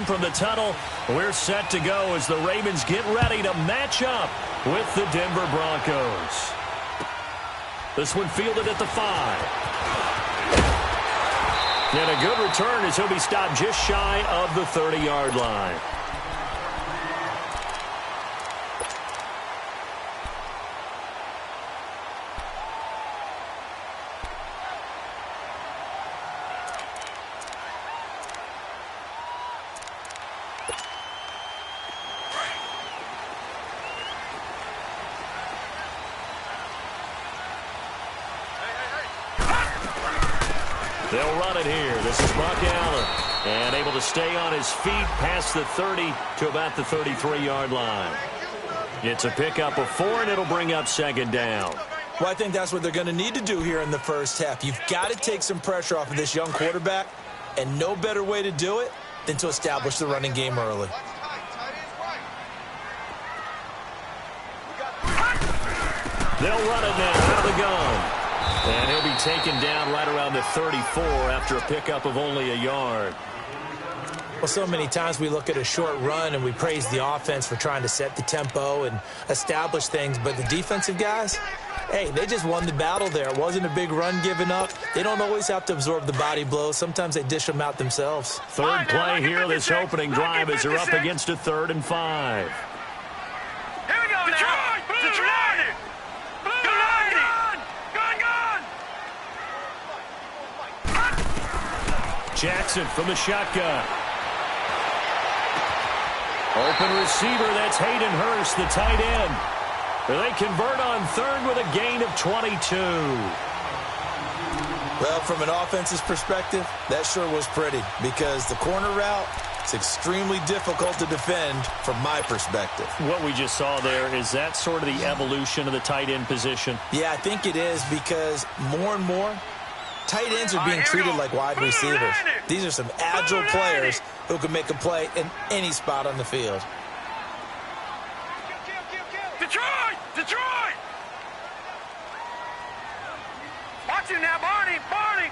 from the tunnel. We're set to go as the Ravens get ready to match up with the Denver Broncos. This one fielded at the 5. And a good return as he'll be stopped just shy of the 30-yard line. They'll run it here. This is Buck Allen. And able to stay on his feet past the 30 to about the 33-yard line. It's a pickup of 4, and it'll bring up second down. Well, I think that's what they're going to need to do here in the first half. You've got to take some pressure off of this young quarterback, and no better way to do it than to establish the running game early. They'll run it now out of the gun. And he'll be taken down right around the 34 after a pickup of only a yard. Well, so many times we look at a short run and we praise the offense for trying to set the tempo and establish things. But the defensive guys, hey, they just won the battle there. It wasn't a big run given up. They don't always have to absorb the body blows. Sometimes they dish them out themselves. Third play here, this opening drive as they're up against a 3rd and 5. Here we go now. Detroit! Jackson from the shotgun. Open receiver, that's Hayden Hurst, the tight end. They convert on 3rd with a gain of 22. Well, from an offense's perspective, that sure was pretty because the corner route is extremely difficult to defend from my perspective. What we just saw there, is that sort of the evolution of the tight end position? Yeah, I think it is because more and more, tight ends are being treated like wide receivers. These are some agile players who can make a play in any spot on the field. Detroit! Detroit! Watch him now, Barney! Barney!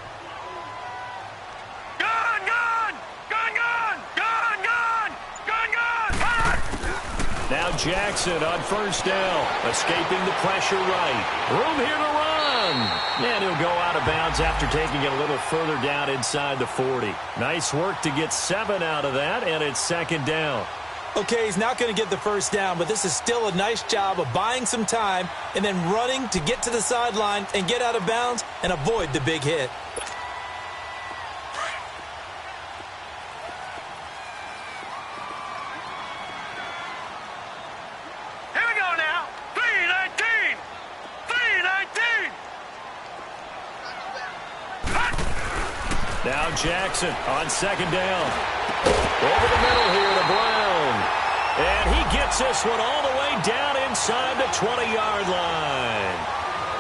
Gun! Gun! Gun! Gun! Gun! Gun! Gun! Gun! Now Jackson on first down, escaping the pressure right. Room here to run. And he'll go out of bounds after taking it a little further down inside the 40. Nice work to get 7 out of that, and it's second down. Okay, he's not going to get the first down, but this is still a nice job of buying some time and then running to get to the sideline and get out of bounds and avoid the big hit. Here we go now. 3-19! 3-19! Now Jackson on second down. Over the middle here to Brown. And he gets this one all the way down inside the 20-yard line.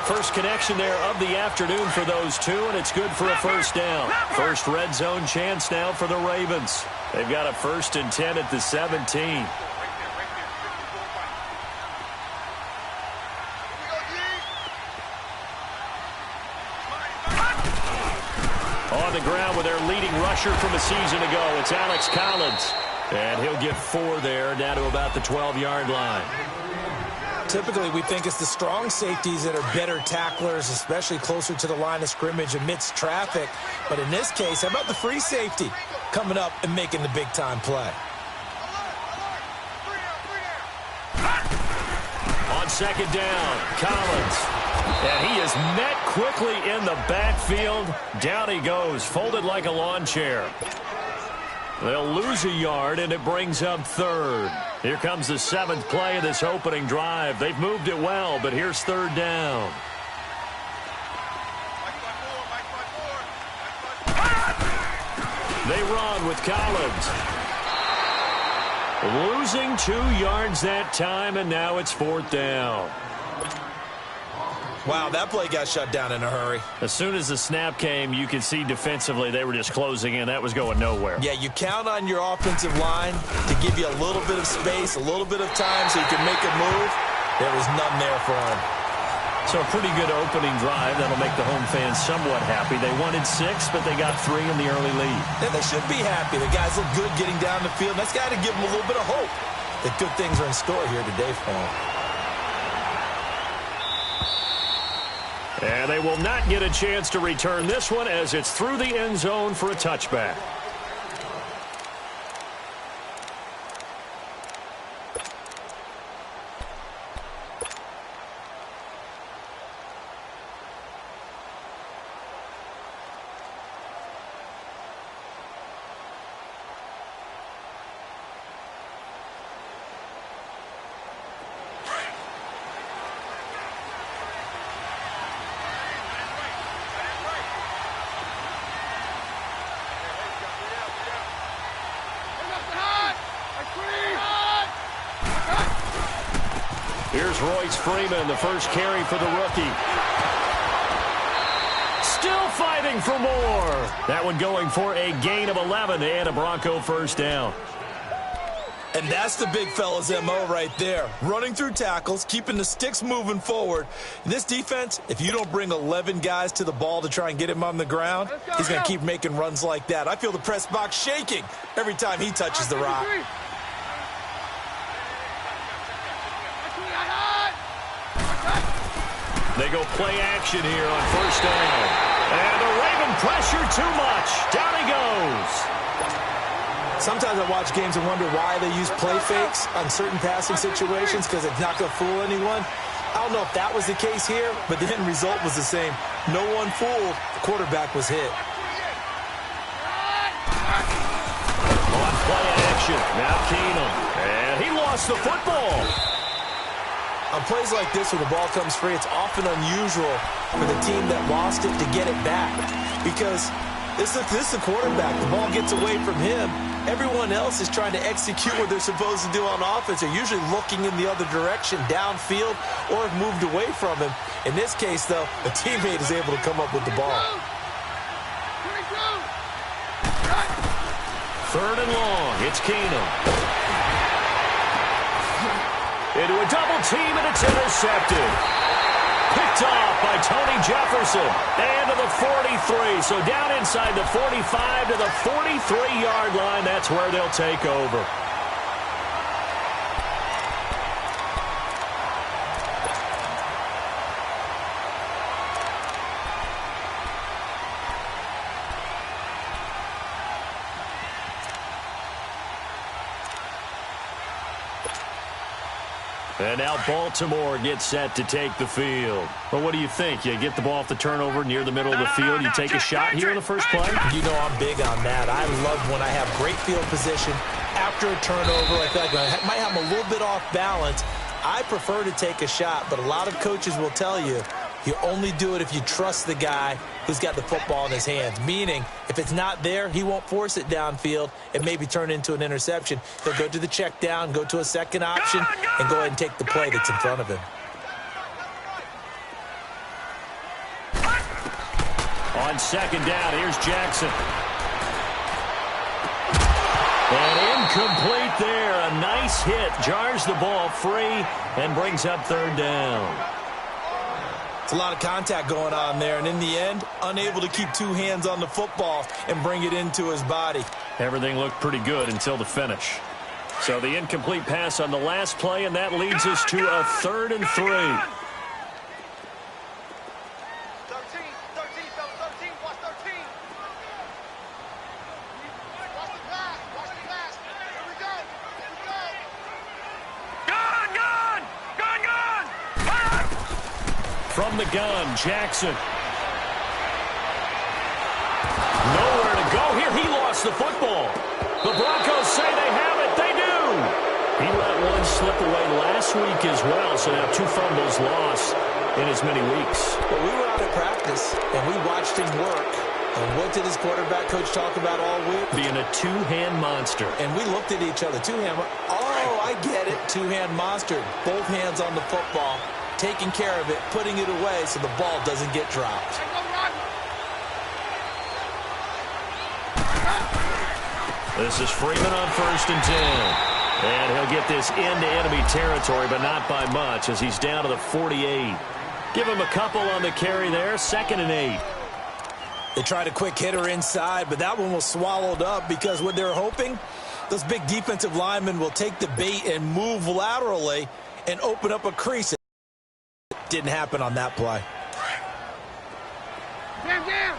First connection there of the afternoon for those two, and it's good for a first down. First red zone chance now for the Ravens. They've got a 1st and 10 at the 17. On the ground with their leading rusher from a season ago, it's Alex Collins. And he'll get 4 there, down to about the 12-yard line. Typically, we think it's the strong safeties that are better tacklers, especially closer to the line of scrimmage amidst traffic. But in this case, how about the free safety coming up and making the big-time play? On second down, Collins. And he is met quickly in the backfield. Down he goes, folded like a lawn chair. They'll lose a yard, and it brings up 3rd. Here comes the 7th play of this opening drive. They've moved it well, but here's 3rd down. They run with Collins. Losing 2 yards that time, and now it's 4th down. Wow, that play got shut down in a hurry. As soon as the snap came, you could see defensively they were just closing in. That was going nowhere. Yeah, you count on your offensive line to give you a little bit of space, a little bit of time so you can make a move. There was none there for him. So a pretty good opening drive. That'll make the home fans somewhat happy. They wanted 6, but they got 3 in the early lead. And they should be happy. The guys look good getting down the field. That's got to give them a little bit of hope that good things are in store here today for them. And they will not get a chance to return this one as it's through the end zone for a touchback. Here's Royce Freeman, the first carry for the rookie. Still fighting for more. That one going for a gain of 11 and a Bronco first down. And that's the big fella's MO right there. Running through tackles, keeping the sticks moving forward. In this defense, if you don't bring 11 guys to the ball to try and get him on the ground, he's going to keep making runs like that. I feel the press box shaking every time he touches the rock. They go play action here on first down. And the Raven pressure too much. Down he goes. Sometimes I watch games and wonder why they use play fakes on certain passing situations because it's not going to fool anyone. I don't know if that was the case here, but the end result was the same. No one fooled. The quarterback was hit. On play action. Now Keenum. And he lost the football. On plays like this where the ball comes free, it's often unusual for the team that lost it to get it back because this is the quarterback. The ball gets away from him. Everyone else is trying to execute what they're supposed to do on offense. They're usually looking in the other direction, downfield, or have moved away from him. In this case, though, a teammate is able to come up with the ball. 3rd and long. It's Keenum. Into a double team, and it's intercepted. Picked off by Tony Jefferson. And to the 43. So down inside the 45 to the 43-yard line. That's where they'll take over. And now Baltimore gets set to take the field. But what do you think? You get the ball off the turnover near the middle of the field. You take a shot here in the first play? You know I'm big on that. I love when I have great field position after a turnover. I feel like I might have a little bit off balance. I prefer to take a shot, but a lot of coaches will tell you, you only do it if you trust the guy who's got the football in his hands. Meaning, if it's not there, he won't force it downfield and maybe turn into an interception. He'll go to the check down, go to a second option, and go ahead and take the play that's in front of him. On second down, here's Jackson. And incomplete there. A nice hit. Jars the ball free and brings up 3rd down. It's a lot of contact going on there, and in the end, unable to keep 2 hands on the football and bring it into his body. Everything looked pretty good until the finish. So the incomplete pass on the last play, and that leads us to a 3rd and 3. 13, watch 13. Watch the pass. Here we go. Gun! From the gun, Jackson. Nowhere to go here. He lost the football. The Broncos say they have it. They do. He let one slip away last week as well, so now 2 fumbles lost in as many weeks. Well, we were out at practice, and we watched him work. And what did his quarterback coach talk about all week? Being a 2-hand monster. And we looked at each other. 2-hand. Oh, I get it. 2-hand monster. Both hands on the football, taking care of it, putting it away so the ball doesn't get dropped. This is Freeman on 1st and 10. And he'll get this into enemy territory, but not by much as he's down to the 48. Give him a couple on the carry there, 2nd and 8. They tried a quick hitter inside, but that one was swallowed up because what they're hoping, those big defensive linemen will take the bait and move laterally and open up a crease. It didn't happen on that play. Jam, jam.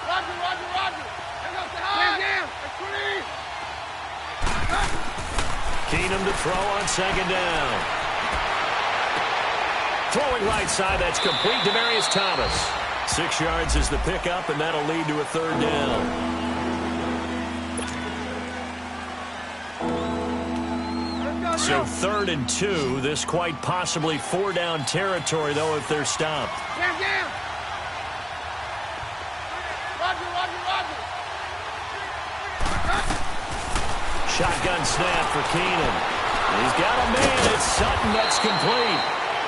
Roger, roger, roger. Jam, jam. Keenum to throw on 2nd down. Throwing right side, that's complete. Demaryius Thomas. 6 yards is the pickup, and that'll lead to a 3rd down. So 3rd and 2. This quite possibly 4-down territory, though, if they're stopped. Jam, jam. Roger, roger, roger. Shotgun snap for Keenum. He's got a man. It's Sutton. That's complete.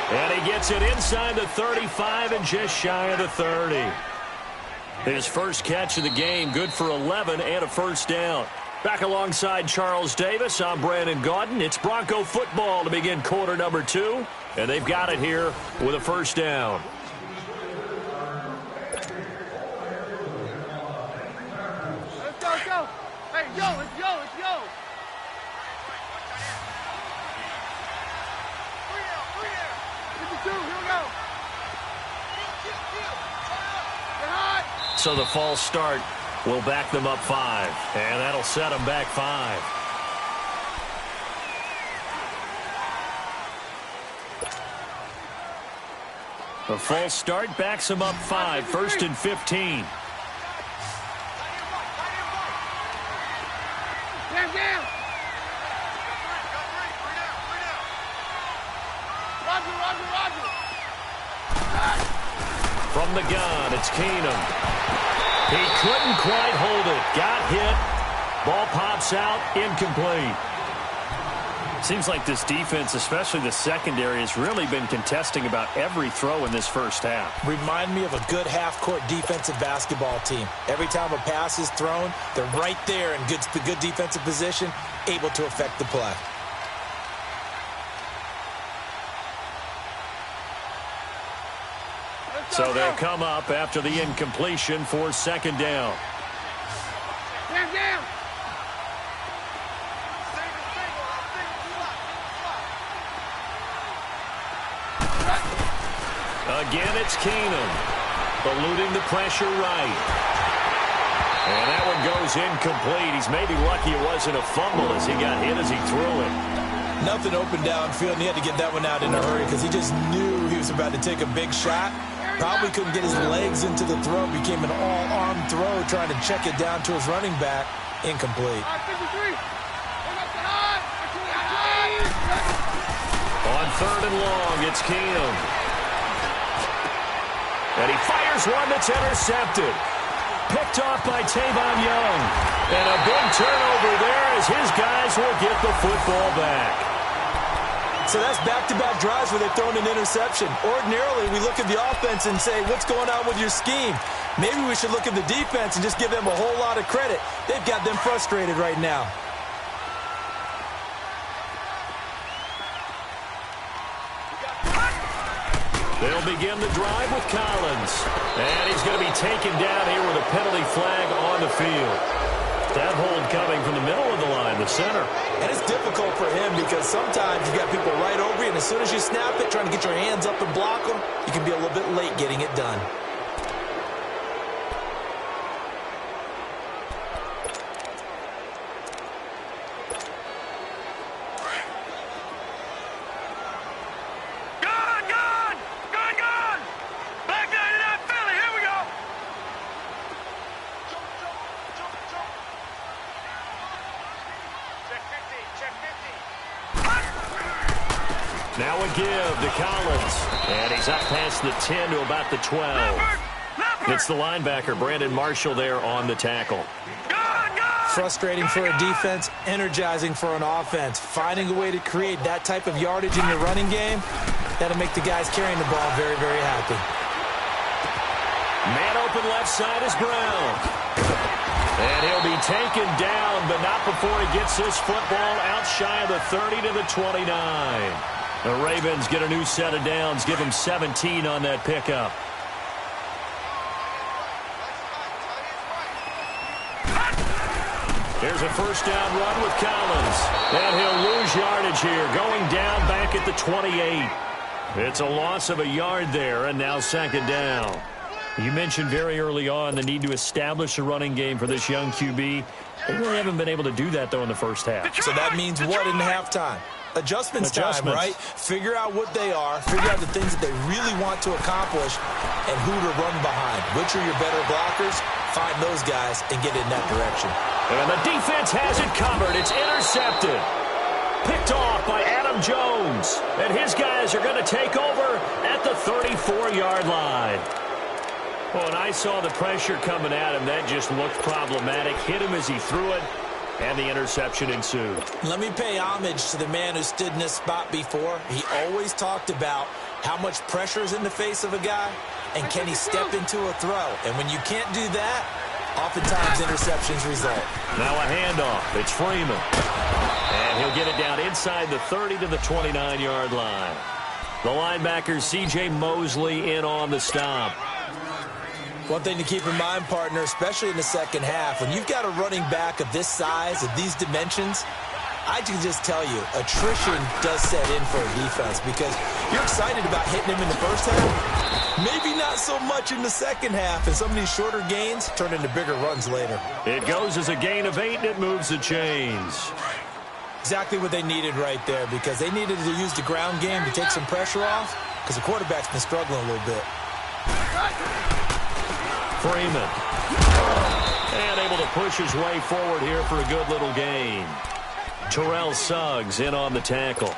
And he gets it inside the 35 and just shy of the 30. His first catch of the game, good for 11 and a 1st down. Back alongside Charles Davis, I'm Brandon Gaudin. It's Bronco football to begin quarter number 2. And they've got it here with a 1st down. Let's go, let's go. Hey, yo, let's go, let's go. Here we go. So the false start will back them up 5. And that'll set them back 5. The false start backs them up 5. 1st and 15. Jam, jam. Roger, roger, roger. From the gun, it's Keenum. He couldn't quite hold it. Got hit. Ball pops out. Incomplete. Seems like this defense, especially the secondary, has really been contesting about every throw in this first half. Remind me of a good half-court defensive basketball team. Every time a pass is thrown, they're right there in good defensive position, able to affect the play. So they'll come up after the incompletion for 2nd down. Jam, jam. Again, it's Keenum. Eluding the pressure right. And that one goes incomplete. He's maybe lucky it wasn't a fumble as he got hit as he threw it. Nothing open downfield, and he had to get that one out in a hurry because he just knew he was about to take a big shot. Probably couldn't get his legs into the throw. Became an all-arm throw, trying to check it down to his running back. Incomplete. On 3rd and long, it's Keenum. And he fires one that's intercepted. Picked off by Tavon Young. And a big turnover there as his guys will get the football back. So that's back-to-back drives where they've thrown an interception. Ordinarily, we look at the offense and say, what's going on with your scheme? Maybe we should look at the defense and just give them a whole lot of credit. They've got them frustrated right now. They'll begin the drive with Collins. And he's going to be taken down here with a penalty flag on the field. That hold coming from the middle of the line, the center. And it's difficult for him because sometimes you've got people right over you, and as soon as you snap it, trying to get your hands up and block them, you can be a little bit late getting it done. Now a give to Collins. And he's up past the 10 to about the 12. It's the linebacker, Brandon Marshall, there on the tackle. Frustrating for a defense, energizing for an offense. Finding a way to create that type of yardage in your running game, that'll make the guys carrying the ball very, very happy. Man open left side is Brown. And he'll be taken down, but not before he gets this football out shy of the 30 to the 29. The Ravens get a new set of downs, give them 17 on that pickup. Here's a first down run with Collins. And he'll lose yardage here, going down back at the 28. It's a loss of a yard there, and now second down. You mentioned very early on the need to establish a running game for this young QB. They really haven't been able to do that, though, in the first half. So that means what in halftime? Adjustments time, right? Figure out what they are, figure out the things that they really want to accomplish, and who to run behind. Which are your better blockers? Find those guys and get in that direction. And the defense has it covered. It's intercepted. Picked off by Adam Jones. And his guys are going to take over at the 34-yard line. Well, and I saw the pressure coming at him. That just looked problematic. Hit him as he threw it, and the interception ensued. Let me pay homage to the man who stood in this spot before. He always talked about how much pressure is in the face of a guy, and can he step into a throw. And when you can't do that, oftentimes interceptions result. Now a handoff. It's Freeman. And he'll get it down inside the 30 to the 29-yard line. The linebacker, C.J. Mosley, in on the stop. One thing to keep in mind, partner, especially in the second half, when you've got a running back of this size, of these dimensions, I can just tell you, attrition does set in for a defense because you're excited about hitting him in the first half. Maybe not so much in the second half, and some of these shorter gains turn into bigger runs later. It goes as a gain of 8, and it moves the chains. Exactly what they needed right there because they needed to use the ground game to take some pressure off because the quarterback's been struggling a little bit. Freeman. And able to push his way forward here for a good little gain. Terrell Suggs in on the tackle.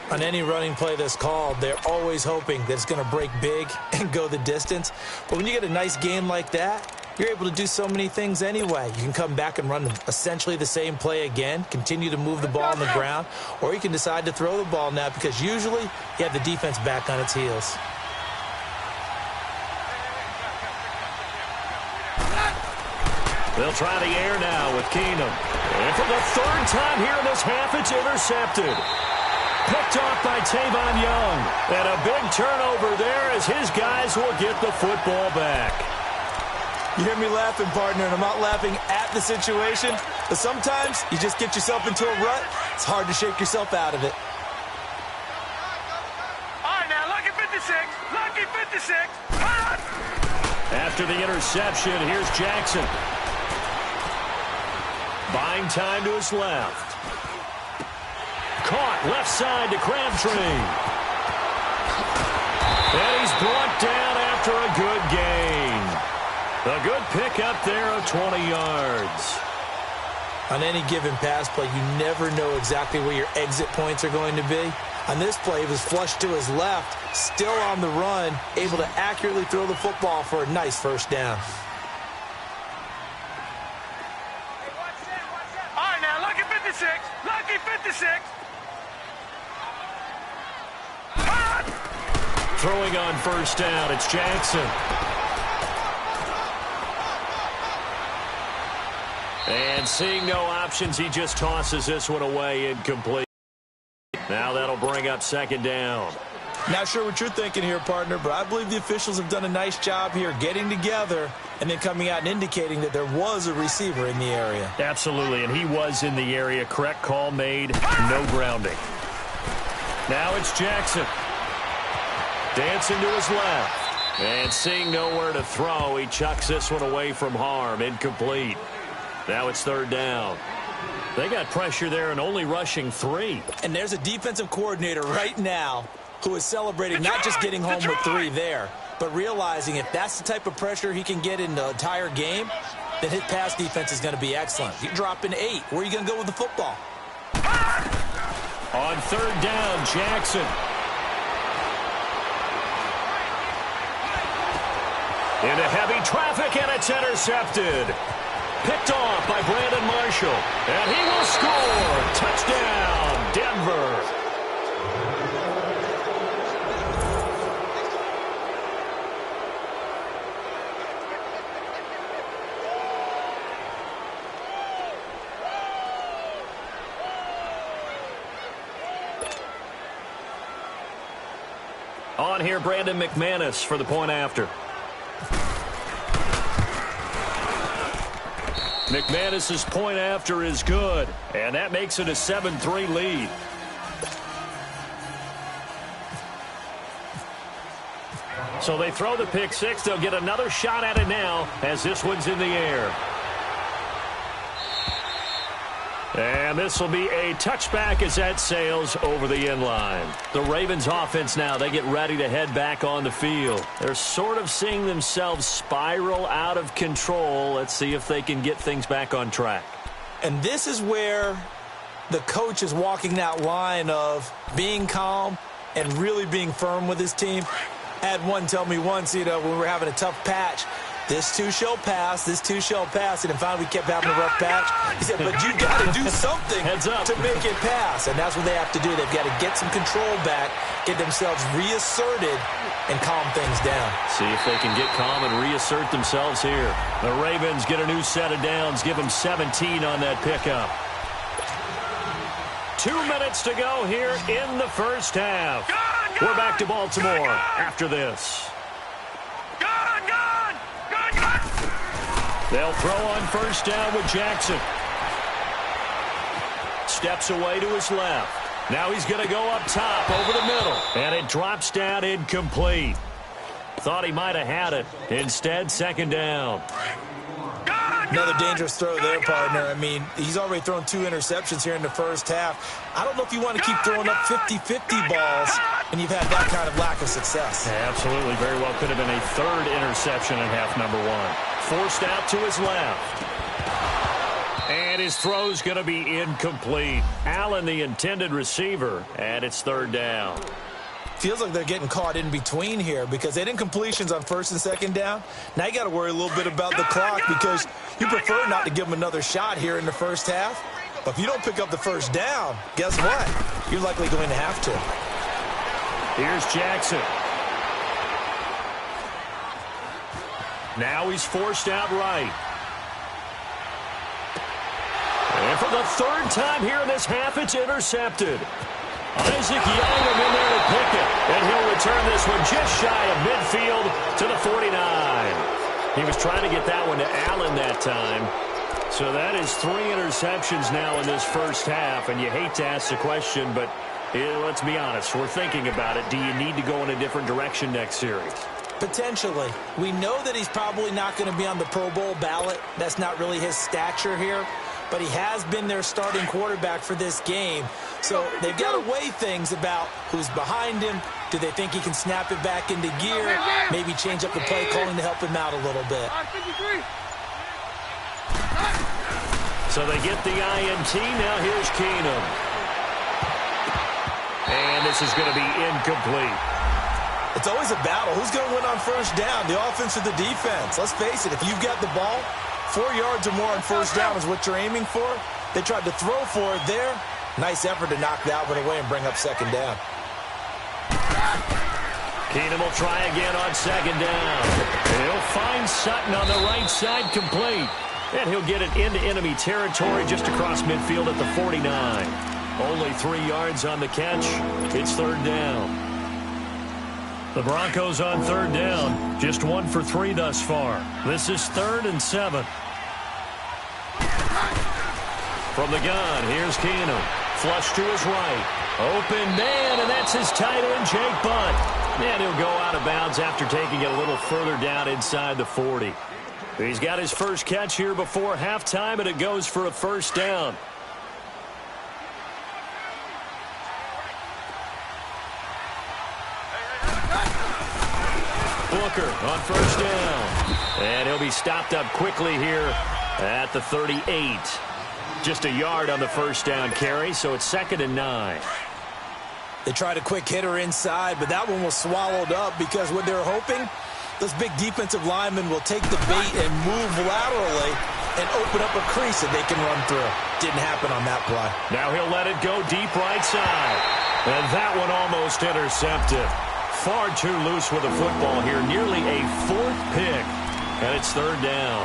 On any running play that's called, they're always hoping that it's going to break big and go the distance. But when you get a nice game like that, you're able to do so many things anyway. You can come back and run essentially the same play again, continue to move the ball on the ground, or you can decide to throw the ball now because usually you have the defense back on its heels. They'll try the air now with Keenum. And for the third time here in this half, it's intercepted. Picked off by Tavon Young. And a big turnover there as his guys will get the football back. You hear me laughing, partner, and I'm not laughing at the situation, but sometimes you just get yourself into a rut. It's hard to shake yourself out of it. All right, now, lucky 56. Lucky 56. Run! After the interception, here's Jackson. Buying time to his left. Caught left side to Crabtree. And he's brought down after a good gain. A good pickup there of 20 yards. On any given pass play, you never know exactly where your exit points are going to be. On this play, he was flushed to his left, still on the run, able to accurately throw the football for a nice first down. All right, now, lucky 56. Lucky 56. Run! Throwing on first down, it's Jackson. And seeing no options, he just tosses this one away incomplete. Now that'll bring up second down. Not sure what you're thinking here, partner, but I believe the officials have done a nice job here getting together and then coming out and indicating that there was a receiver in the area. Absolutely, and he was in the area. Correct call made, no grounding. Now it's Jackson. Dancing to his left. And seeing nowhere to throw, he chucks this one away from harm. Incomplete. Now it's third down. They got pressure there and only rushing 3. And there's a defensive coordinator right now who is celebrating not just getting home with 3 there, but realizing if that's the type of pressure he can get in the entire game, then his pass defense is going to be excellent. You're dropping 8. Where are you going to go with the football? On third down, Jackson. Into heavy traffic, and it's intercepted. Picked off by Brandon Marshall. And he will score. Touchdown, Denver. On here, Brandon McManus for the point after. McManus's point after is good, and that makes it a 7-3 lead. So they throw the pick six. They'll get another shot at it now as this one's in the air. And this will be a touchback as that sails over the end line. The Ravens offense now, they get ready to head back on the field. They're sort of seeing themselves spiral out of control. Let's see if they can get things back on track. And this is where the coach is walking that line of being calm and really being firm with his team. I had one tell me once, when we were having a tough patch, this too shall pass, this too shall pass, and then finally we kept having a rough patch. He said, but you got to do something to make it pass, and that's what they have to do. They've got to get some control back, get themselves reasserted, and calm things down. See if they can get calm and reassert themselves here. The Ravens get a new set of downs, give them 17 on that pickup. 2 minutes to go here in the first half. We're back to Baltimore after this. They'll throw on first down with Jackson. Steps away to his left. Now he's going to go up top over the middle. And it drops down incomplete. Thought he might have had it. Instead, second down. Another dangerous throw there, partner. I mean, he's already thrown 2 interceptions here in the first half. I don't know if you want to keep throwing up 50-50 balls and you've had that kind of lack of success. Yeah, absolutely. Very well could have been a 3rd interception in half number 1. Forced out to his left. And his throw's going to be incomplete. Allen, the intended receiver, and it's 3rd down. Feels like they're getting caught in between here because they did incompletions on 1st and 2nd down. Now you got to worry a little bit about the clock because you prefer not to give them another shot here in the first half. But if you don't pick up the first down, guess what? You're likely going to have to. Here's Jackson. Now he's forced out right. And for the 3rd time here in this half, it's intercepted. Isaac Yianum in there to pick it. And he'll return this one just shy of midfield to the 49. He was trying to get that one to Allen that time. So that is 3 interceptions now in this first half. And you hate to ask the question, but let's be honest. We're thinking about it. Do you need to go in a different direction next series? Potentially. We know that he's probably not going to be on the Pro Bowl ballot. That's not really his stature here. But he has been their starting quarterback for this game. So they've got to weigh things about who's behind him. Do they think he can snap it back into gear? Maybe change up the play calling to help him out a little bit. So they get the INT. Now here's Keenum. And this is going to be incomplete. It's always a battle. Who's going to win on first down, the offense or the defense? Let's face it, if you've got the ball, 4 yards or more on first down is what you're aiming for. They tried to throw for it there. Nice effort to knock that one away and bring up second down. Keenum will try again on second down. And he'll find Sutton on the right side complete. And he'll get it into enemy territory just across midfield at the 49. Only 3 yards on the catch. It's 3rd down. The Broncos on 3rd down. Just 1 for 3 thus far. This is 3rd and 7. From the gun, here's Keenum. Flush to his right. Open man, and that's his tight end, Jake Butt. And he'll go out of bounds after taking it a little further down inside the 40. He's got his first catch here before halftime, and it goes for a first down. Booker on first down. And he'll be stopped up quickly here at the 38. Just a yard on the first down carry, so it's 2nd and 9. They tried a quick hitter inside, but that one was swallowed up because what they're hoping, those big defensive linemen will take the bait and move laterally and open up a crease that they can run through. Didn't happen on that play. Now he'll let it go deep right side. And that one almost intercepted. Far too loose with the football here. Nearly a 4th pick. And it's 3rd down.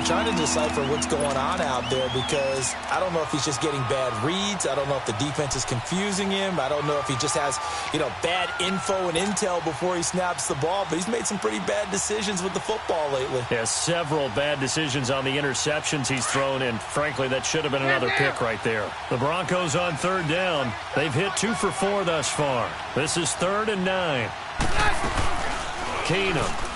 trying to decipher what's going on out there because I don't know if he's just getting bad reads. I don't know if the defense is confusing him. I don't know if he just has, bad info and intel before he snaps the ball. But he's made some pretty bad decisions with the football lately. Yeah, several bad decisions on the interceptions he's thrown, and frankly, that should have been another pick right there. The Broncos on third down. They've hit 2 for 4 thus far. This is 3rd and 9. Keenum.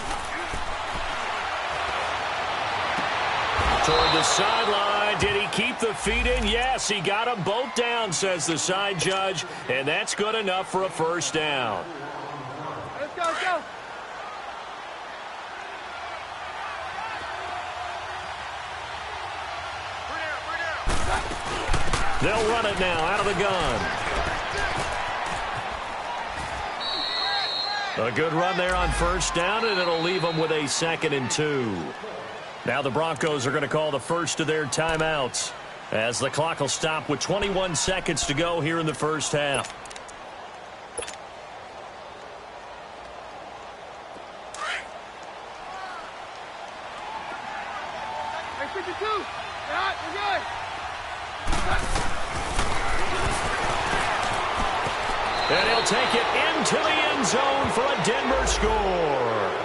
Toward the sideline. Did he keep the feet in? Yes, he got them both down, says the side judge, and that's good enough for a first down. Let's go, let's go. They'll run it now out of the gun. A good run there on first down, and it'll leave them with a 2nd and 2. Now the Broncos are going to call the first of their timeouts as the clock will stop with 21 seconds to go here in the first half. Hey, 52. Yeah, we're good. And he'll take it into the end zone for a Denver score.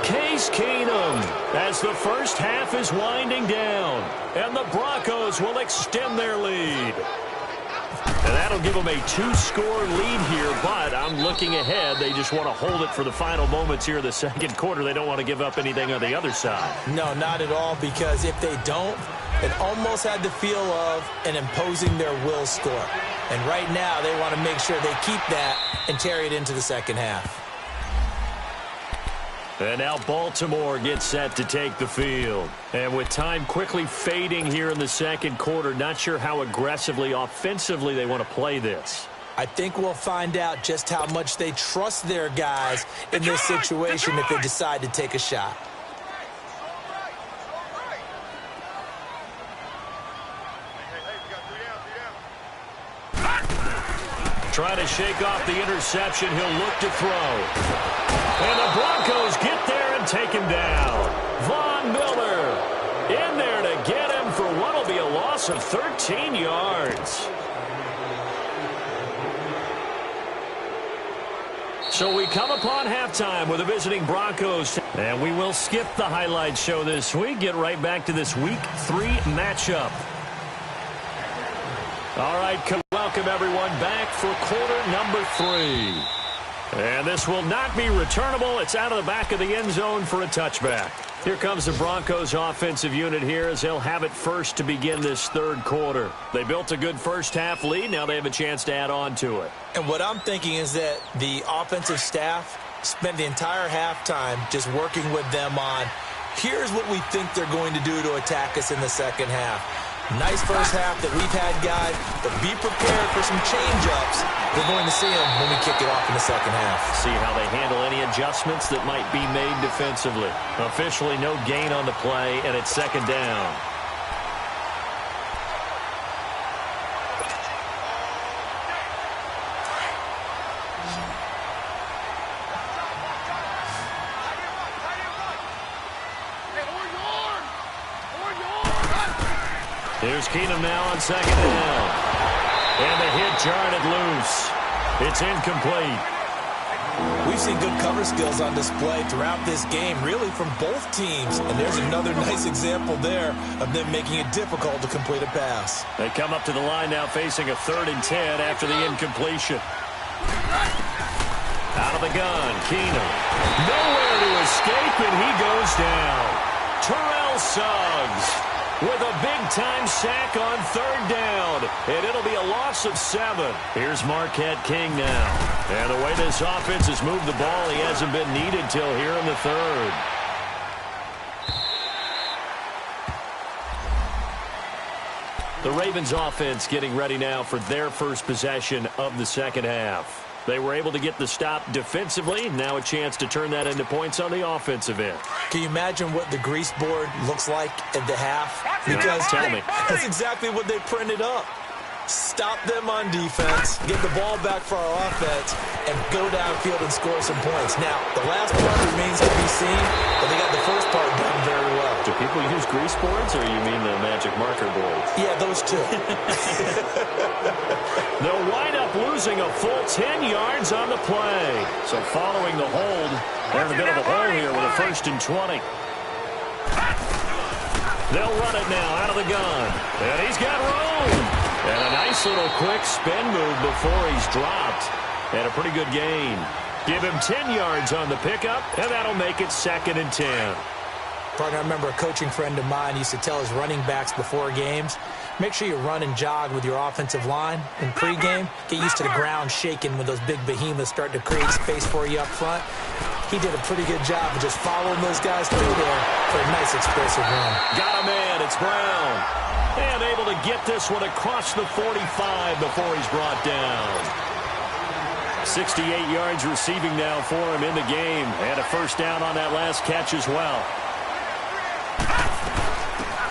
Case Keenum as the first half is winding down. And the Broncos will extend their lead. And that'll give them a 2-score lead here, but I'm looking ahead. They just want to hold it for the final moments here in the second quarter. They don't want to give up anything on the other side. No, not at all, because if they don't, it almost had the feel of an imposing their will score. And right now, they want to make sure they keep that and carry it into the second half. And now Baltimore gets set to take the field. And with time quickly fading here in the second quarter, not sure how aggressively, offensively they want to play this. I think we'll find out just how much they trust their guys in this situation if they decide to take a shot. Trying to shake off the interception. He'll look to throw. And the Broncos get there and take him down. Von Miller in there to get him for what will be a loss of 13 yards. So we come upon halftime with the visiting Broncos. And we will skip the highlight show this week. Get right back to this Week 3 matchup. All right, welcome everyone back for quarter number 3. And this will not be returnable. It's out of the back of the end zone for a touchback. Here comes the Broncos offensive unit here as they'll have it first to begin this third quarter. They built a good first half lead. Now they have a chance to add on to it. And what I'm thinking is that the offensive staff spent the entire halftime just working with them on, here's what we think they're going to do to attack us in the second half. Nice first half that we've had, guys, but be prepared for some change-ups. We're going to see them when we kick it off in the second half. See how they handle any adjustments that might be made defensively. Officially no gain on the play, and it's second down. Here's Keenum now on second down. And the hit jarred it loose. It's incomplete. We've seen good cover skills on display throughout this game, really from both teams. And there's another nice example there of them making it difficult to complete a pass. They come up to the line now facing a 3rd and 10 after the incompletion. Out of the gun, Keenum. Nowhere to escape, and he goes down. Terrell Suggs with a big-time sack on 3rd down, and it'll be a loss of 7. Here's Marquette King now. And the way this offense has moved the ball, he hasn't been needed till here in the 3rd. The Ravens offense getting ready now for their first possession of the second half. They were able to get the stop defensively. Now a chance to turn that into points on the offensive end. Can you imagine what the grease board looks like at the half? Because tell me. That's exactly what they printed up. Stop them on defense, get the ball back for our offense, and go downfield and score some points. Now, the last part remains to be seen, but they got the first part done very well. Do people people use grease boards, or you mean the magic marker boards? Yeah, those two. They'll wind up losing a full 10 yards on the play. So following the hold, they're in a bit of a hole here with a 1st and 20. They'll run it now out of the gun. And he's got room. And a nice little quick spin move before he's dropped. And a pretty good gain. Give him 10 yards on the pickup, and that'll make it 2nd and 10. Partner, I remember a coaching friend of mine used to tell his running backs before games, make sure you run and jog with your offensive line in pregame. Get used to the ground shaking when those big behemoths start to create space for you up front. He did a pretty good job of just following those guys through there for a nice explosive run. Got a man. It's Brown. And able to get this one across the 45 before he's brought down. 68 yards receiving now for him in the game. And a 1st down on that last catch as well.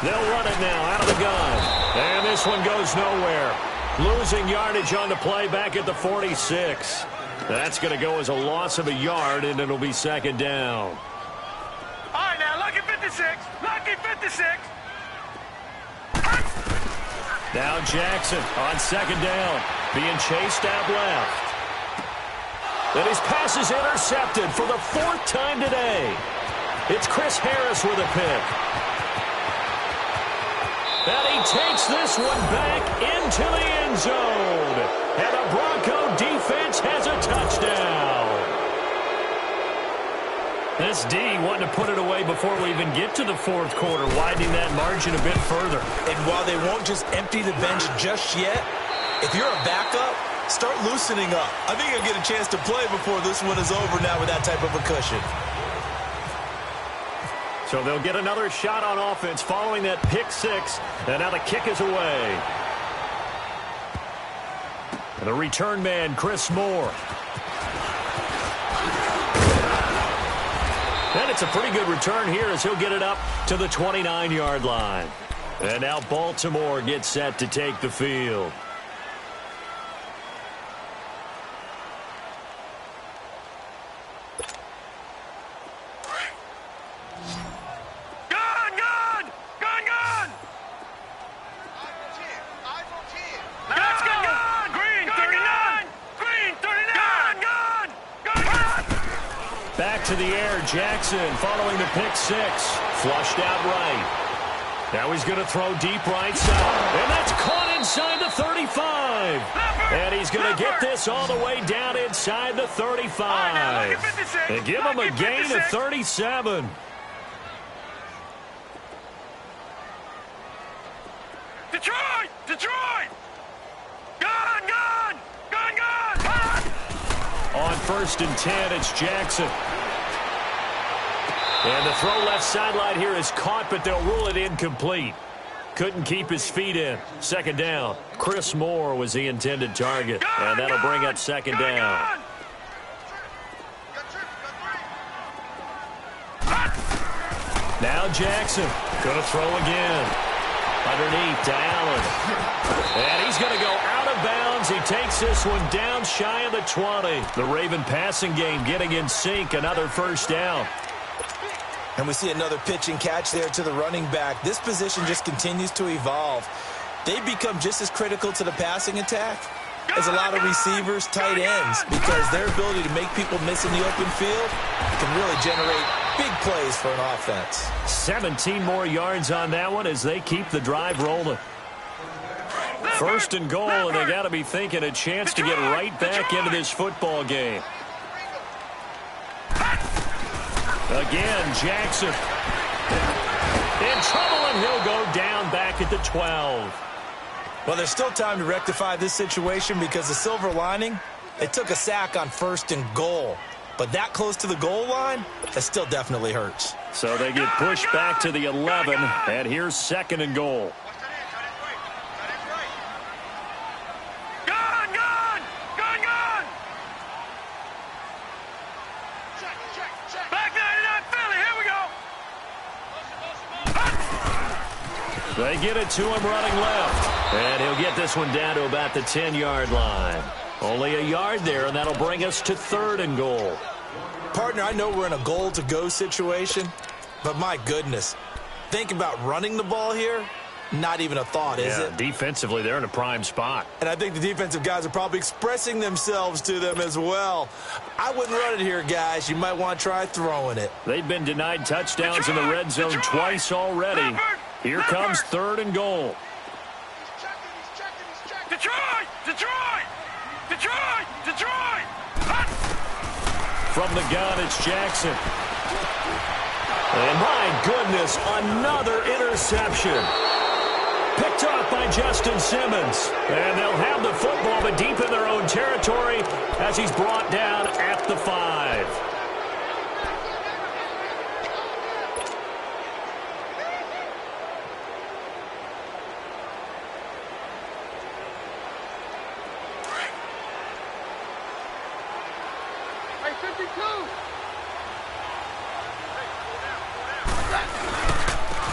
They'll run it now out of the gun. And this one goes nowhere. Losing yardage on the play back at the 46. That's going to go as a loss of a yard, and it'll be 2nd down. All right, now, lucky 56. Lucky 56. Now Jackson on 2nd down. Being chased out left. And his pass is intercepted for the 4th time today. It's Chris Harris with a pick. And he takes this one back into the end zone. And the Bronco defense has a touchdown. This D wanting to put it away before we even get to the 4th quarter, widening that margin a bit further. And while they won't just empty the bench just yet, if you're a backup, start loosening up. I think you'll get a chance to play before this one is over now with that type of a cushion. So they'll get another shot on offense following that pick 6. And now the kick is away. And the return man, Chris Moore. And it's a pretty good return here as he'll get it up to the 29-yard line. And now Baltimore gets set to take the field. To the air, Jackson following the pick 6. Flushed out right. Now he's going to throw deep right side. And that's caught inside the 35. And he's going to get this all the way down inside the 35. And give him a gain of 37. Detroit! Detroit! Gun! Gun! Gun! Gun! On 1st and 10, it's Jackson. And the throw left sideline here is caught, but they'll rule it incomplete. Couldn't keep his feet in. 2nd down. Chris Moore was the intended target. And that'll bring up 2nd down. Now Jackson. Going to throw again. Underneath to Allen. And he's going to go out of bounds. He takes this one down shy of the 20. The Raven passing game getting in sync. Another 1st down. And we see another pitch and catch there to the running back. This position just continues to evolve. They become just as critical to the passing attack as a lot of receivers, tight ends, because their ability to make people miss in the open field can really generate big plays for an offense. 17 more yards on that one as they keep the drive rolling. 1st and goal, and they got to be thinking a chance to get right back into this football game. Again, Jackson. In trouble, and he'll go down back at the 12. Well, there's still time to rectify this situation because the silver lining, they took a sack on 1st and goal. But that close to the goal line, that still definitely hurts. So they get pushed back to the 11, and here's 2nd and goal. They get it to him running left. And he'll get this one down to about the 10-yard line. Only a yard there, and that'll bring us to 3rd and goal. Partner, I know we're in a goal-to-go situation, but my goodness, think about running the ball here, not even a thought, is it? Defensively, they're in a prime spot. And I think the defensive guys are probably expressing themselves to them as well. I wouldn't run it here, guys. You might want to try throwing it. They've been denied touchdowns in the red zone twice already. Here comes 3rd and goal. Detroit! Detroit! Detroit! Detroit! From the gun, it's Jackson. And my goodness, another interception. Picked off by Justin Simmons. And they'll have the football, but deep in their own territory as he's brought down at the 5.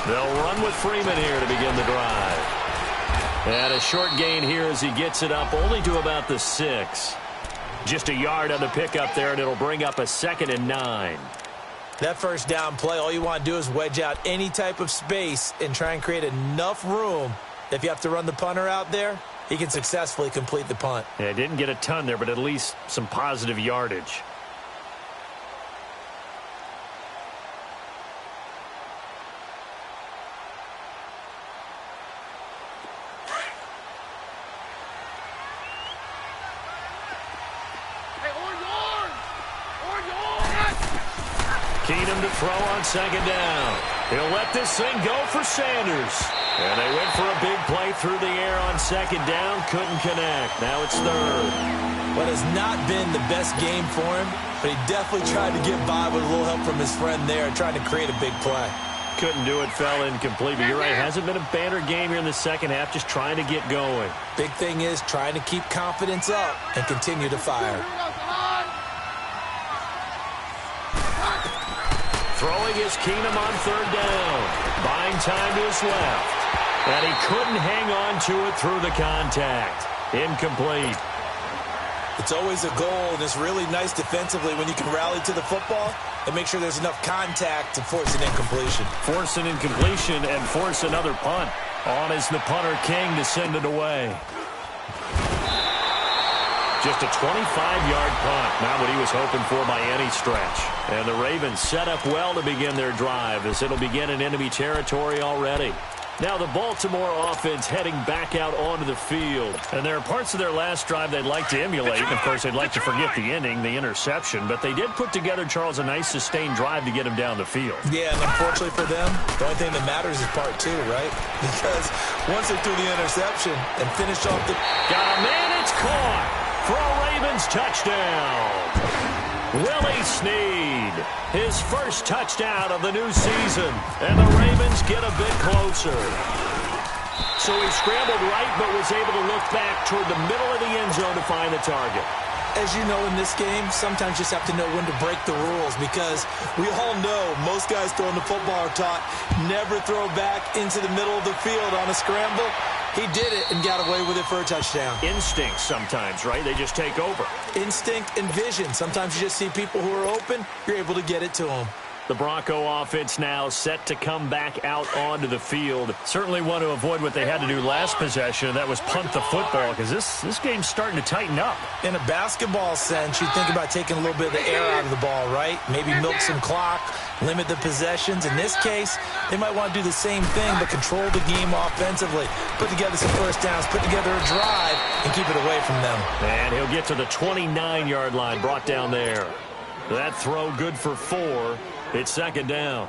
They'll run with Freeman here to begin the drive. And a short gain here as he gets it up only to about the 6. Just a yard on the pickup there, and it'll bring up a 2nd and 9. That first down play, all you want to do is wedge out any type of space and try and create enough room. If you have to run the punter out there, he can successfully complete the punt. Yeah, didn't get a ton there, but at least some positive yardage. Keenum to throw on 2nd down. He'll let this thing go for Sanders. And they went for a big play through the air on 2nd down. Couldn't connect. Now it's 3rd. What has not been the best game for him, but he definitely tried to get by with a little help from his friend there, trying to create a big play. Couldn't do it, fell incomplete. But you're right, hasn't been a banner game here in the second half, just trying to get going. Big thing is trying to keep confidence up and continue to fire. Throwing is Keenum on 3rd down. Buying time to his left. And he couldn't hang on to it through the contact. Incomplete. It's always a goal, and it's really nice defensively when you can rally to the football and make sure there's enough contact to force an incompletion. Force an incompletion and force another punt. On is the punter King to send it away. Just a 25-yard punt. Not what he was hoping for by any stretch. And the Ravens set up well to begin their drive as it'll begin in enemy territory already. Now the Baltimore offense heading back out onto the field. And there are parts of their last drive they'd like to emulate. Of course, they'd like to forget the inning, the interception. But they did put together, Charles, a nice sustained drive to get him down the field. Yeah, and unfortunately for them, the only thing that matters is part 2, right? Because once they threw the interception and finished off the... Got a man, it's caught for a Ravens touchdown. Willie Snead, his first touchdown of the new season, and the Ravens get a bit closer. So he scrambled right, but was able to look back toward the middle of the end zone to find the target. As you know, in this game, sometimes you just have to know when to break the rules, because we all know most guys throwing the football are taught never throw back into the middle of the field on a scramble. He did it and got away with it for a touchdown. Instinct sometimes, right? They just take over. Instinct and vision. Sometimes you just see people who are open, you're able to get it to them. The Bronco offense now set to come back out onto the field. Certainly want to avoid what they had to do last possession, and that was punt the football, because this game's starting to tighten up. In a basketball sense, you think about taking a little bit of the air out of the ball, right? Maybe milk some clock, limit the possessions. In this case, they might want to do the same thing, but control the game offensively. Put together some first downs, put together a drive, and keep it away from them. And he'll get to the 29-yard line, brought down there. That throw good for 4. It's 2nd down.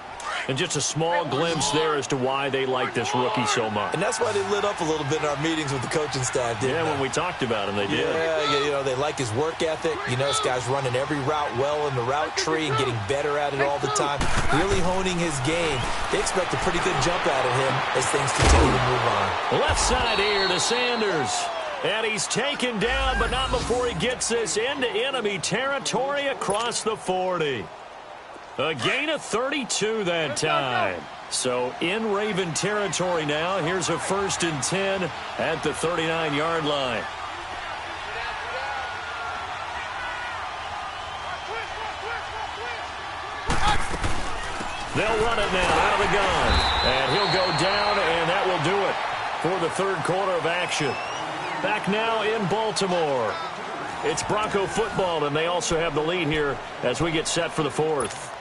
And just a small glimpse there as to why they like this rookie so much. And that's why they lit up a little bit in our meetings with the coaching staff, didn't they? When we talked about him, they did. Yeah, you know, they like his work ethic. You know, this guy's running every route well in the route tree and getting better at it all the time, really honing his game. They expect a pretty good jump out of him as things continue to move on. Left side here to Sanders. And he's taken down, but not before he gets this into enemy territory across the 40. A gain of 32 that time. So in Raven territory now. Here's a 1st and 10 at the 39-yard line. They'll run it now out of the gun. And for the third quarter of action. Back now in Baltimore. It's Bronco football, and they also have the lead here as we get set for the fourth.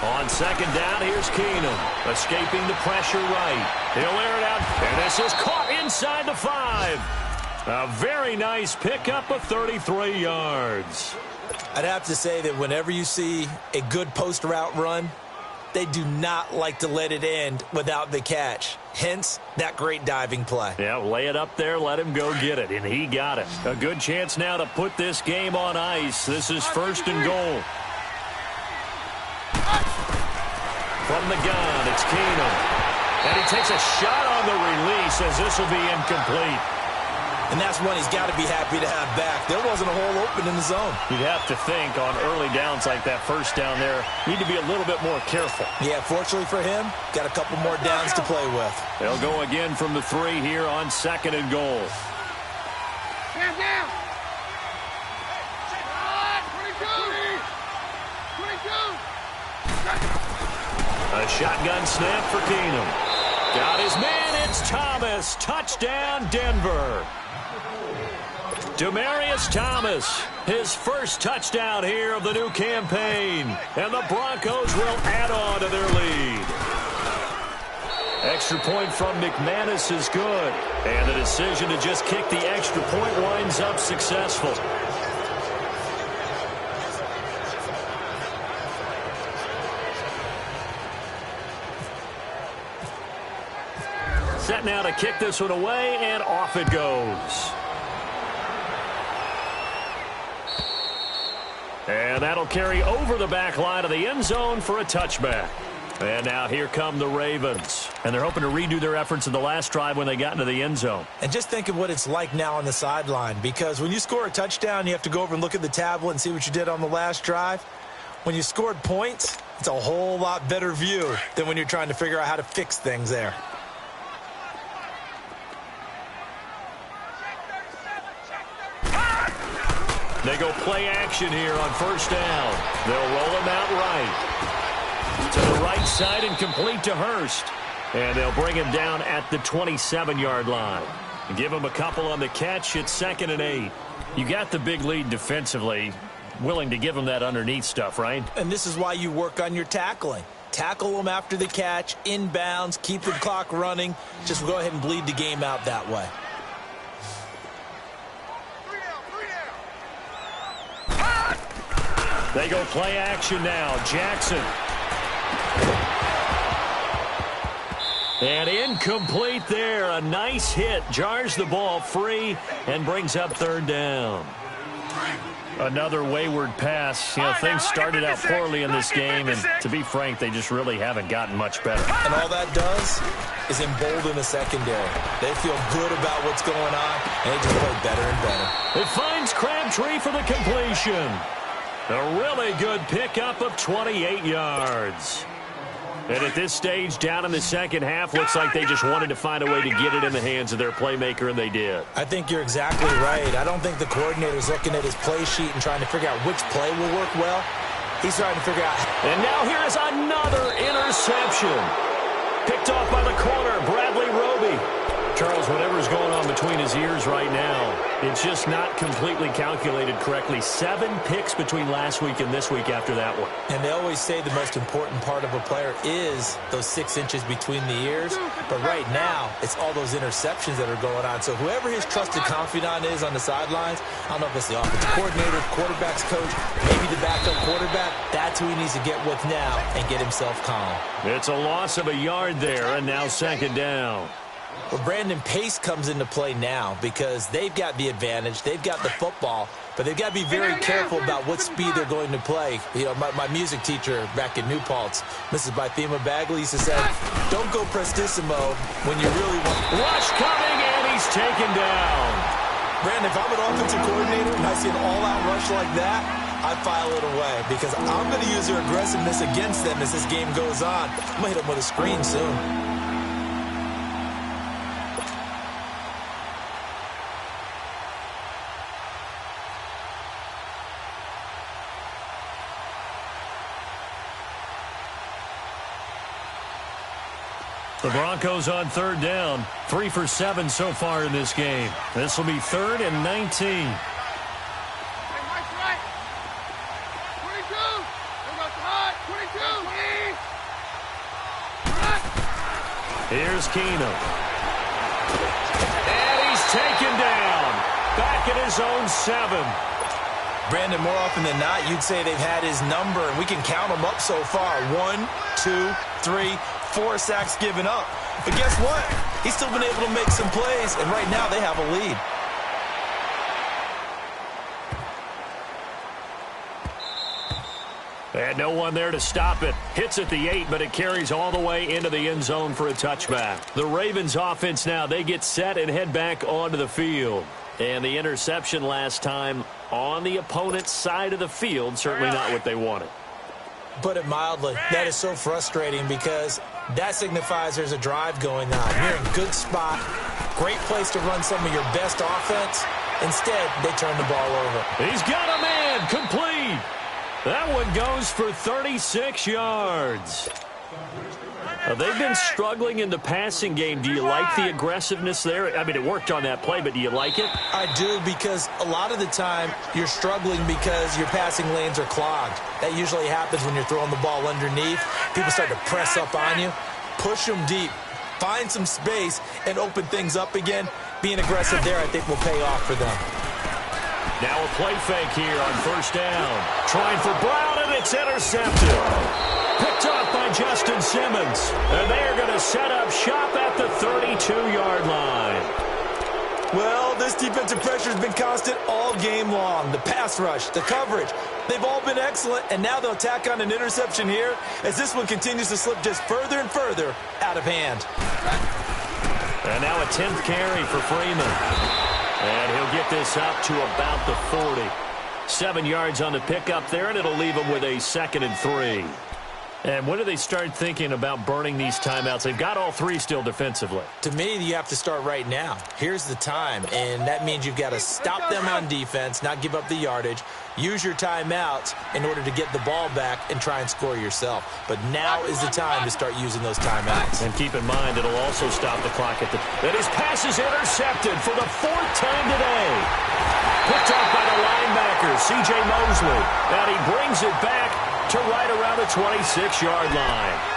On second down, here's Keenum. Escaping the pressure right. He'll air it out, and this is caught inside the 5. A very nice pickup of 33 yards. I'd have to say that whenever you see a good post route run, they do not like to let it end without the catch. Hence, that great diving play. Yeah, lay it up there, let him go get it, and he got it. A good chance now to put this game on ice. This is first and goal. From the gun, it's Keenum. And he takes a shot on the release as this will be incomplete. And that's one he's got to be happy to have back. There wasn't a hole open in the zone. You'd have to think on early downs like that first down there, need to be a little bit more careful. Yeah, fortunately for him, got a couple more downs to play with. They'll go again from the 3 here on second and goal. Stand down. 22. A shotgun snap for Keenum. Got his man, it's Thomas. Touchdown, Denver. Demaryius Thomas, his first touchdown here of the new campaign. And the Broncos will add on to their lead. Extra point from McManus is good. And the decision to just kick the extra point winds up successful. Set now to kick this one away, and off it goes. And that'll carry over the back line of the end zone for a touchback. And now here come the Ravens. And they're hoping to redo their efforts in the last drive when they got into the end zone. And just think of what it's like now on the sideline, because when you score a touchdown, you have to go over and look at the tablet and see what you did on the last drive. When you scored points, it's a whole lot better view than when you're trying to figure out how to fix things there. They go play action here on first down. They'll roll him out right. To the right side and complete to Hurst. And they'll bring him down at the 27-yard line. Give him a couple on the catch. It's 2nd and 8. You got the big lead defensively. Willing to give him that underneath stuff, right? And this is why you work on your tackling. Tackle them after the catch, inbounds, keep the clock running. Just go ahead and bleed the game out that way. They go play action now. Jackson. And incomplete there. A nice hit. Jars the ball free and brings up third down. Another wayward pass. You know, things started out poorly in this game, and to be frank, they just really haven't gotten much better. And all that does is embolden the secondary. They feel good about what's going on, and they just play better and better. It finds Crabtree for the completion. A really good pickup of 28 yards. And at this stage, down in the second half, looks like they just wanted to find a way to get it in the hands of their playmaker, and they did. I think you're exactly right. I don't think the coordinator's looking at his play sheet and trying to figure out which play will work well. He's trying to figure out. And now here is another interception. Picked off by the corner, Bradley Roby. Charles, whatever's going on between his ears right now, it's just not completely calculated correctly. 7 picks between last week and this week after that one. And they always say the most important part of a player is those 6 inches between the ears. But right now, it's all those interceptions that are going on. So whoever his trusted confidant is on the sidelines, I don't know if it's the offensive coordinator, quarterback's coach, maybe the backup quarterback, that's who he needs to get with now and get himself calm. It's a loss of a yard there, and now second down. Well, Brandon, pace comes into play now because they've got the advantage. They've got the football, but they've got to be very careful about what speed they're going to play. You know, my music teacher back in New Paltz, Mrs. Bythema Bagley, used to say, don't go prestissimo when you really want. Rush coming, and he's taken down. Brandon, if I'm an offensive coordinator and I see an all-out rush like that, I file it away because I'm going to use their aggressiveness against them as this game goes on. I'm going to hit them with a screen soon. The Broncos on third down. 3 for 7 so far in this game. This will be 3rd and 19. Here's Keenum. And he's taken down. Back at his own 7. Brandon, more often than not, you'd say they've had his number, and we can count them up so far. 1, 2, 3, 4 sacks given up. But guess what? He's still been able to make some plays, and right now they have a lead. And no one there to stop it. Hits at the 8, but it carries all the way into the end zone for a touchback. The Ravens offense now, they get set and head back onto the field. And the interception last time on the opponent's side of the field, certainly not what they wanted. Put it mildly, that is so frustrating because that signifies there's a drive going on. You're in a good spot, great place to run some of your best offense. Instead, they turn the ball over. He's got a man, complete. That one goes for 36 yards. They've been struggling in the passing game. Do you like the aggressiveness there? I mean, it worked on that play, but do you like it? I do, because a lot of the time you're struggling because your passing lanes are clogged. That usually happens when you're throwing the ball underneath. People start to press up on you. Push them deep. Find some space and open things up again. Being aggressive there, I think, will pay off for them. Now a play fake here on first down. Trying for Brown, and it's intercepted. Picked off by Justin Simmons. And they're going to set up shop at the 32-yard line. Well, this defensive pressure has been constant all game long. The pass rush, the coverage, they've all been excellent, and now they'll tack on an interception here as this one continues to slip just further and further out of hand. And now a 10th carry for Freeman. And he'll get this up to about the 40. 7 yards on the pickup there, and it'll leave him with a 2nd and 3. And when do they start thinking about burning these timeouts? They've got all 3 still defensively. To me, you have to start right now. Here's the time, and that means you've got to stop them on defense, not give up the yardage, use your timeouts in order to get the ball back and try and score yourself. But now is the time to start using those timeouts. And keep in mind, it'll also stop the clock at the... And his pass is intercepted for the 4th time today. Picked up by the linebacker, C.J. Mosley. And he brings it back to right around the 26-yard line.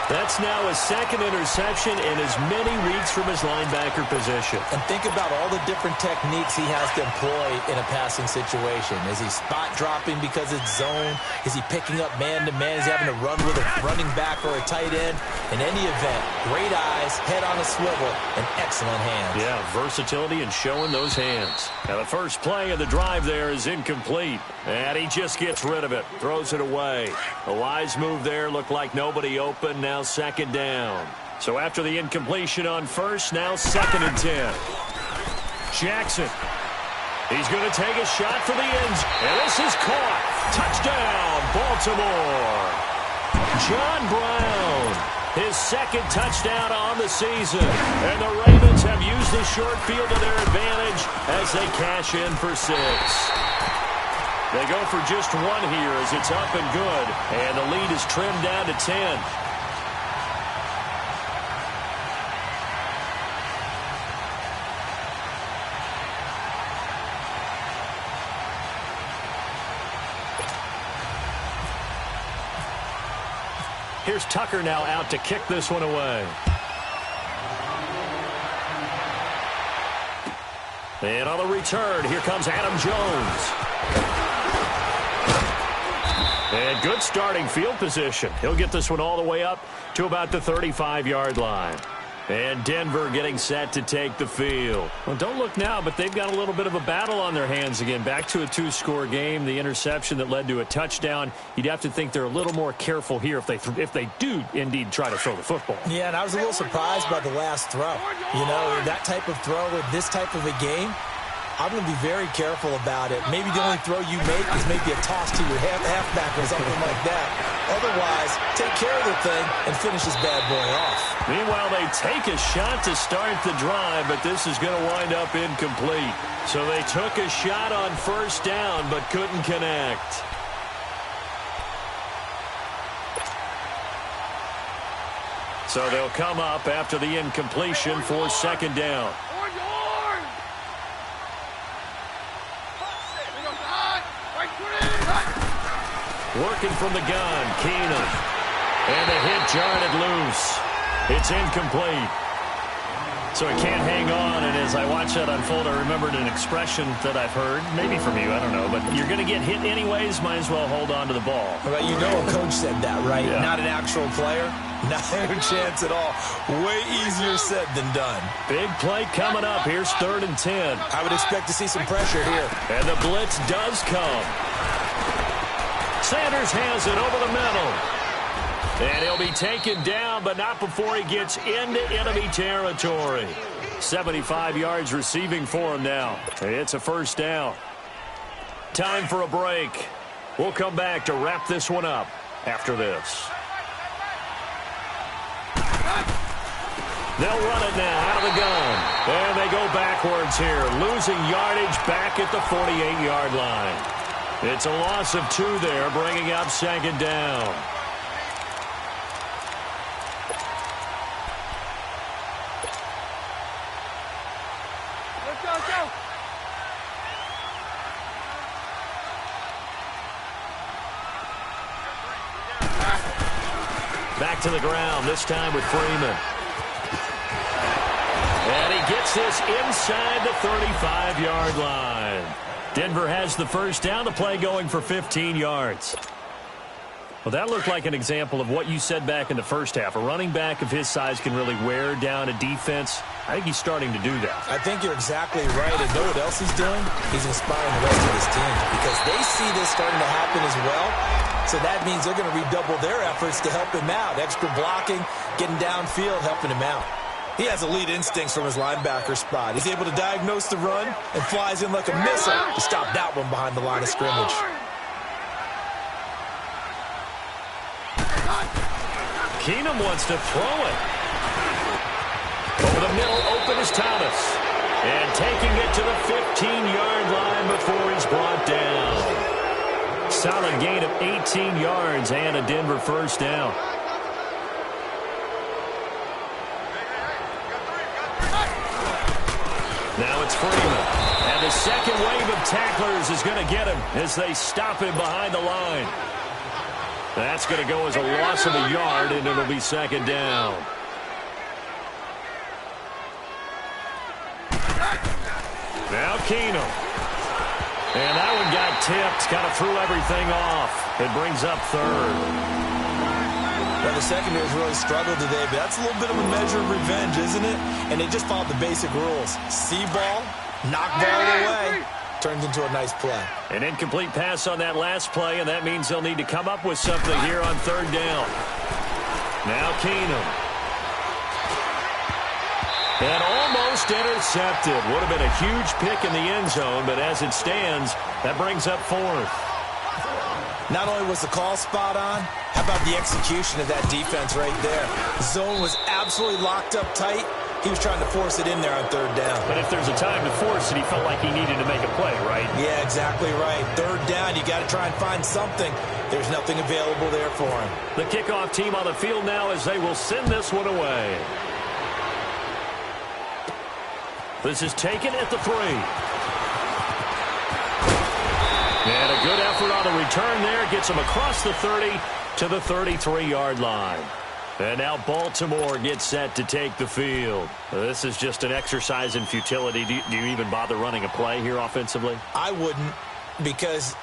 That's now a 2nd interception in as many weeks from his linebacker position. And think about all the different techniques he has to employ in a passing situation. Is he spot dropping because it's zone? Is he picking up man-to-man? Is he having to run with a running back or a tight end? In any event, great eyes, head on a swivel, and excellent hands. Yeah, versatility and showing those hands. Now the first play of the drive there is incomplete. And he just gets rid of it, throws it away. A wise move there, looked like nobody open. Now 2nd down. So after the incompletion on first, now 2nd and 10. Jackson. He's going to take a shot for the ends. And this is caught. Touchdown, Baltimore. John Brown. His 2nd touchdown on the season. And the Ravens have used the short field to their advantage as they cash in for 6. They go for just 1 here as it's up and good. And the lead is trimmed down to 10. Here's Tucker now out to kick this one away. And on the return, here comes Adam Jones. And good starting field position. He'll get this one all the way up to about the 35-yard line. And Denver getting set to take the field. Well, don't look now, but they've got a little bit of a battle on their hands again. Back to a 2-score game. The interception that led to a touchdown. You'd have to think they're a little more careful here if they do indeed try to throw the football. Yeah, and I was a little surprised by the last throw. You know, that type of throw in this type of a game, I'm going to be very careful about it. Maybe the only throw you make is maybe a toss to your halfback or something like that. Otherwise, take care of the thing and finish this bad boy off. Meanwhile, they take a shot to start the drive, but this is going to wind up incomplete. So they took a shot on first down, but couldn't connect. So they'll come up after the incompletion for second down. Working from the gun, Keenum. And the hit jarred it loose. It's incomplete. So he can't hang on, and as I watch that unfold, I remembered an expression that I've heard, maybe from you, I don't know, but you're going to get hit anyways, might as well hold on to the ball. Well, you know a coach said that, right? Yeah. Not an actual player. Not a chance at all. Way easier said than done. Big play coming up. Here's 3rd and 10. I would expect to see some pressure here. And the blitz does come. Sanders has it over the middle. And he'll be taken down, but not before he gets into enemy territory. 75 yards receiving for him now. It's a first down. Time for a break. We'll come back to wrap this one up after this. They'll run it now out of the gun. And they go backwards here, losing yardage back at the 48-yard line. It's a loss of 2 there, bringing up second down. Back to the ground, this time with Freeman. And he gets this inside the 35-yard line. Denver has the first down, the play going for 15 yards. Well, that looked like an example of what you said back in the first half. A running back of his size can really wear down a defense. I think he's starting to do that. I think you're exactly right. And know what else he's doing? He's inspiring the rest of his team because they see this starting to happen as well. So that means they're going to redouble their efforts to help him out. Extra blocking, getting downfield, helping him out. He has elite instincts from his linebacker spot. He's able to diagnose the run and flies in like a missile to stop that one behind the line of scrimmage. Keenum wants to throw it. Over the middle, open is Thomas. And taking it to the 15-yard line before he's brought down. Solid gain of 18 yards and a Denver first down. Now it's Freeman. And the second wave of tacklers is going to get him as they stop him behind the line. That's going to go as a loss of a yard, and it'll be second down. Now Keenum. And that one got tipped, kind of threw everything off. It brings up 3rd. Well, the secondary's really struggled today, but that's a little bit of a measure of revenge, isn't it? And they just followed the basic rules. See ball, knock ball away. Turns into a nice play. An incomplete pass on that last play, and that means they'll need to come up with something here on 3rd down. Now Keenum. And almost intercepted. Would have been a huge pick in the end zone, but as it stands, that brings up 4th. Not only was the call spot on, how about the execution of that defense right there? The zone was absolutely locked up tight. He was trying to force it in there on 3rd down. But if there's a time to force it, he felt like he needed to make a play, right? Yeah, exactly right. 3rd down, you got to try and find something. There's nothing available there for him. The kickoff team on the field now as they will send this one away. This is taken at the 3. And a good effort on the return there. Gets him across the 30 to the 33-yard line. And now Baltimore gets set to take the field. This is just an exercise in futility. Do you even bother running a play here offensively? I wouldn't, because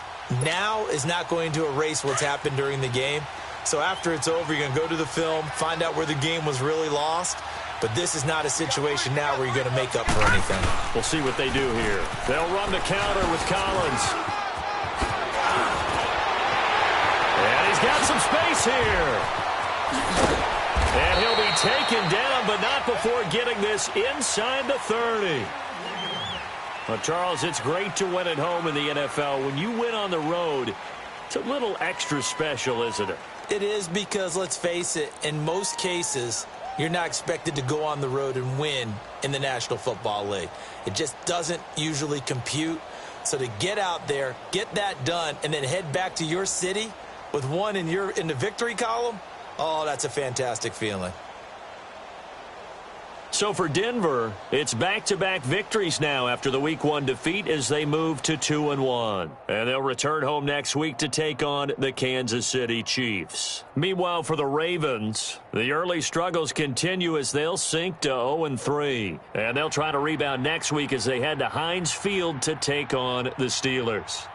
now is not going to erase what's happened during the game. So after it's over, you're going to go to the film, find out where the game was really lost. But this is not a situation now where you're going to make up for anything. We'll see what they do here. They'll run the counter with Collins. And he's got some space here. And he'll be taken down, but not before getting this inside the 30. Well, Charles, it's great to win at home in the NFL. When you win on the road, it's a little extra special, isn't it? It is, because, let's face it, in most cases, you're not expected to go on the road and win in the National Football League. It just doesn't usually compute. So to get out there, get that done, and then head back to your city with one in the victory column, oh, that's a fantastic feeling. So for Denver, it's back-to-back victories now after the Week 1 defeat as they move to 2-1. And they'll return home next week to take on the Kansas City Chiefs. Meanwhile, for the Ravens, the early struggles continue as they'll sink to 0-3. And they'll try to rebound next week as they head to Heinz Field to take on the Steelers.